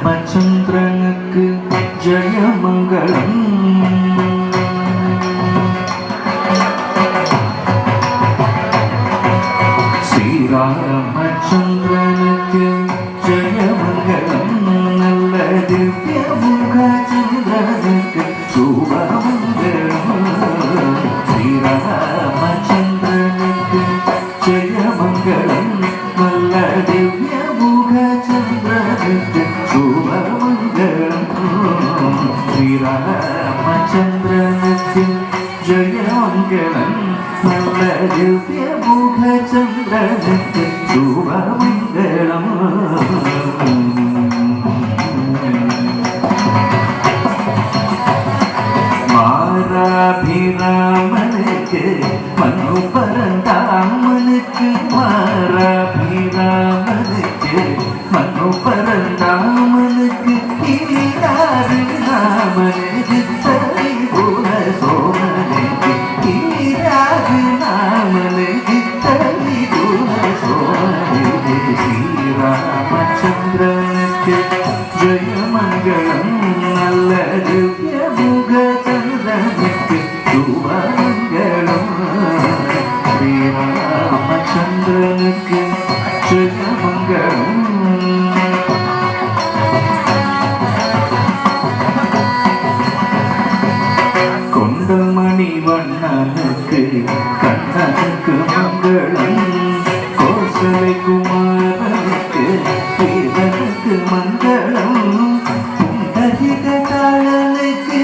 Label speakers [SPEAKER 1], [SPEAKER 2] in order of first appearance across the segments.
[SPEAKER 1] ராமச்சந்திரனுக்கு ஜெயமங்கலம். ஸ்ரீராமச்சந்திரனுக்கு ஜெயமங்கலம். நல்ல திவ்ய முகச்சந்திரனுக்கு சுபமங்கலம். ஸ்ரீராமச்சந்திரனுக்கு ஜெயமங்கலம். நல்ல திவ்ய முகச்சந்திரனுக்கு சுபமங்கலம். ஸ்ரீராமச்சந்திரனுக்கு ஜெயமங்கலம். நல்ல திவ்ய முகச்சந்திரனுக்கு சுபமங்கலம். மாராபிராமனுக்கு மனு பரந்தாமனுக்கு மாராபிராமனுக்கு மனு பரந்தாமனுக்கு கீராறு நாமனுக்கு தலை குல சோமனுக்கு கீராறு நாமனுக்கு தலை குல சோமனுக்கு. ஸ்ரீராமச்சந்திரனுக்கு ஜெயமங்கலம். நல்ல திவ்ய முகச்சந்திரனுக்கு சுபமங்கலம். ஸ்ரீராமச்சந்திரனுக்கு ஜெயமங்கலம். கொண்டமணி வண்ணனுக்கு கண்ணனுக்கு மங்களம். கோசலை குமாரனுக்கு வீரனுக்கு மங்களம். புண்டரிகாளனுக்கு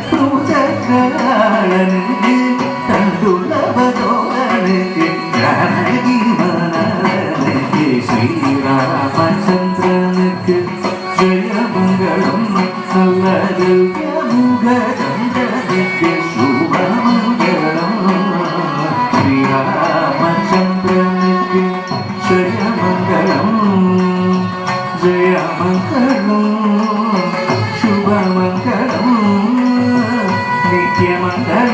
[SPEAKER 1] பூஜகாளனுக்கு தந்துளவதோரனுக்கு ஜானகி மனனுக்கு. ஸ்ரீராமச்சந்திரனுக்கு ஜெயமங்கலம். நல்ல திவ்ய முகச்சந்திரனுக்கு சுபமங்கலம். ஸ்ரீராமச்சந்திரனுக்கு ஜெயமங்கலம். ஜெயமங்கலம் சுபமங்கலம் நித்யமங்கலம்.